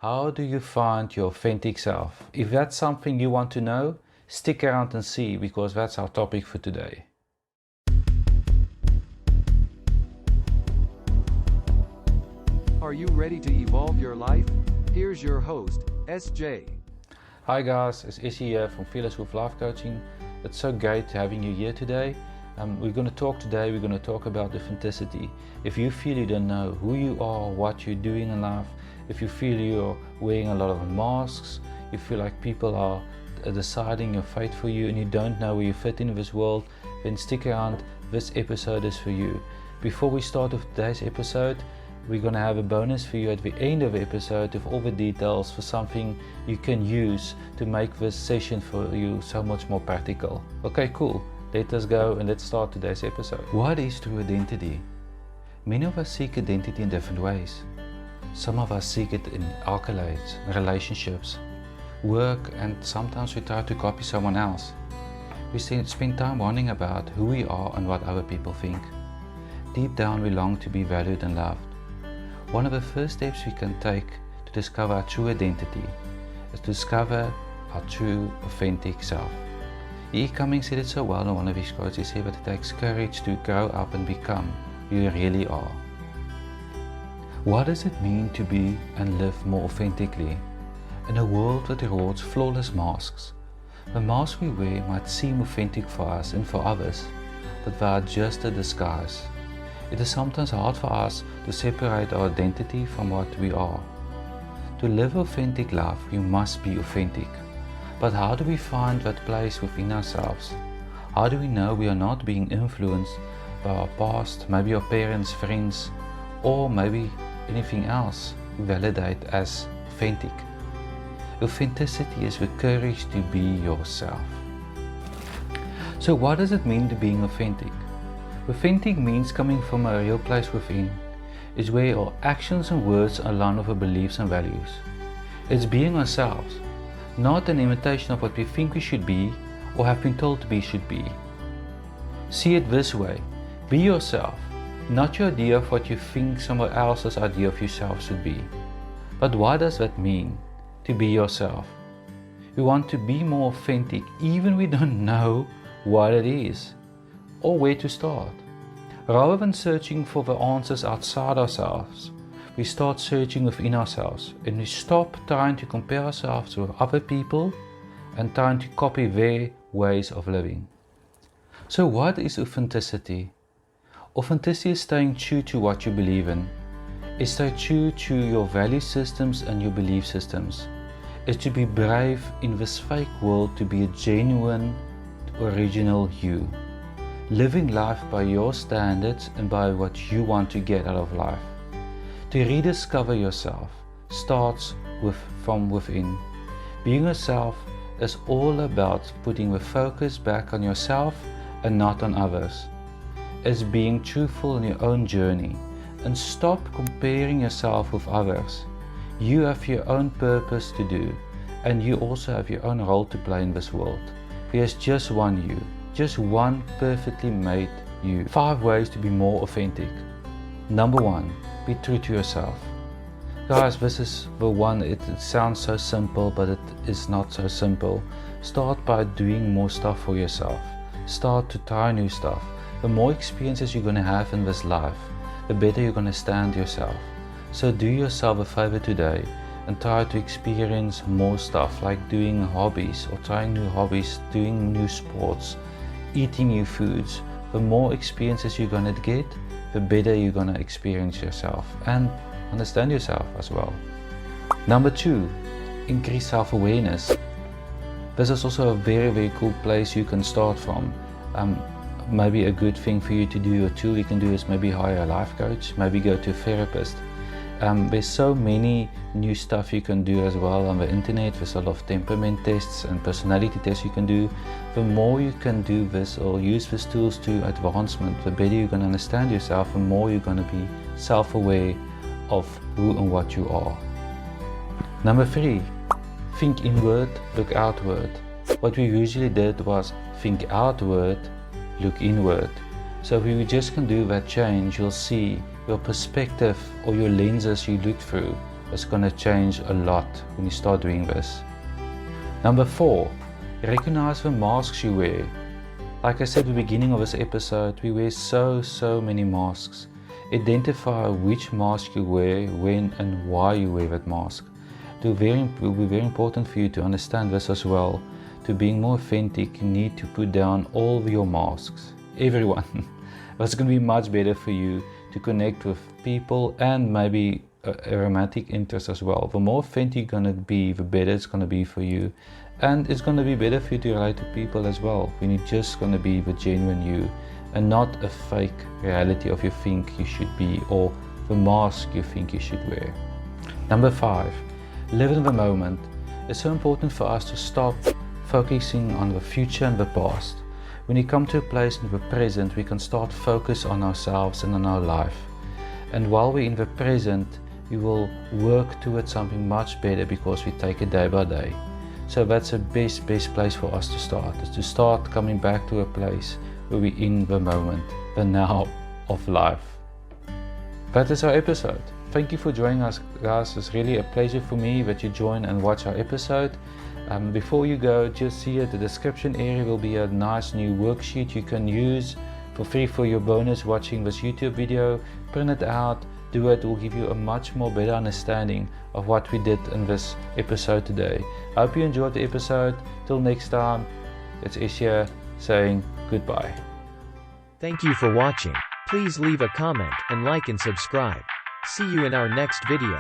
How do you find your authentic self? If that's something you want to know, stick around and see, because that's our topic for today. Are you ready to evolve your life? Here's your host, SJ. Hi guys, it's Essie here from Fearless Wolf Life Coaching. It's so great having you here today. We're going to talk about authenticity. If you feel you don't know who you are, what you're doing in life, if you feel you're wearing a lot of masks, you feel like people are deciding your fate for you and you don't know where you fit in this world, then stick around. This episode is for you. Before we start with today's episode, we're going to have a bonus for you at the end of the episode with all the details for something you can use to make this session for you so much more practical. Okay, cool. Let us go and let's start today's episode. What is true identity? Many of us seek identity in different ways. Some of us seek it in accolades, relationships, work, and sometimes we try to copy someone else. We spend time wondering about who we are and what other people think. Deep down we long to be valued and loved. One of the first steps we can take to discover our true identity is to discover our true authentic self. Cummings said it so well in one of his quotes. He said that it takes courage to grow up and become who you really are. What does it mean to be and live more authentically? In a world that rewards flawless masks, the masks we wear might seem authentic for us and for others, but they are just a disguise. It is sometimes hard for us to separate our identity from what we are. To live authentic life, we must be authentic. But how do we find that place within ourselves? How do we know we are not being influenced by our past, maybe our parents, friends, or maybe anything else we validate as authentic? Authenticity is the courage to be yourself. So what does it mean to being authentic? Authentic means coming from a real place within. It's where our actions and words align with our beliefs and values. It's being ourselves, not an imitation of what we think we should be or have been told we should be. See it this way: be yourself, not your idea of what you think someone else's idea of yourself should be. But what does that mean, to be yourself? We want to be more authentic even we don't know what it is or where to start. Rather than searching for the answers outside ourselves, we start searching within ourselves, and we stop trying to compare ourselves with other people and trying to copy their ways of living. So what is authenticity? Authenticity is staying true to what you believe in. It's staying true to your value systems and your belief systems. It's to be brave in this fake world, to be a genuine, original you. Living life by your standards and by what you want to get out of life. To rediscover yourself starts from within. Being yourself is all about putting the focus back on yourself and not on others. It's being truthful in your own journey and stop comparing yourself with others. You have your own purpose to do, and you also have your own role to play in this world. There's just one you, just one perfectly made you. 5 ways to be more authentic. Number 1. Be true to yourself. Guys, this is the one. It sounds so simple, but it is not so simple. Start by doing more stuff for yourself. Start to try new stuff. The more experiences you're going to have in this life, the better you're going to stand yourself. So do yourself a favor today and try to experience more stuff, like doing hobbies or trying new hobbies, doing new sports, eating new foods. The more experiences you're going to get, the better you're going to experience yourself and understand yourself as well. Number 2, increase self-awareness. This is also a very cool place you can start from. Maybe a good thing for you to do, a tool you can do, is maybe hire a life coach, maybe go to a therapist. There's so many new stuff you can do as well on the internet. There's a lot of temperament tests and personality tests you can do. The more you can do this or use these tools to advancement, the better you're going to understand yourself and more you're going to be self-aware of who and what you are. Number 3, think inward, look outward. What we usually did was think outward, look inward. So if you just can do that change, you'll see your perspective or your lenses you look through is going to change a lot when you start doing this. Number 4, recognize the masks you wear. Like I said at the beginning of this episode, we wear so many masks. Identify which mask you wear, when and why you wear that mask. It will be very important for you to understand this as well. To being more authentic, you need to put down all of your masks. Everyone. It's going to be much better for you to connect with people and maybe a romantic interest as well. The more authentic you're going to be, the better it's going to be for you. And it's going to be better for you to relate to people as well, when you're just going to be the genuine you and not a fake reality of you think you should be or the mask you think you should wear. Number 5, live in the moment. It's so important for us to stop focusing on the future and the past. When you come to a place in the present, we can start focus on ourselves and on our life. And while we're in the present, we will work towards something much better because we take it day by day. So that's the best place for us to start, is to start coming back to a place where we're in the moment, the now of life. That is our episode. Thank you for joining us, guys. It's really a pleasure for me that you join and watch our episode. Before you go, just see at the description area will be a nice new worksheet you can use for free for your bonus watching this YouTube video. Print it out, do it. Will give you a much more better understanding of what we did in this episode today. I hope you enjoyed the episode. Till next time, it's Ish here saying goodbye. Thank you for watching. Please leave a comment and like and subscribe. See you in our next video.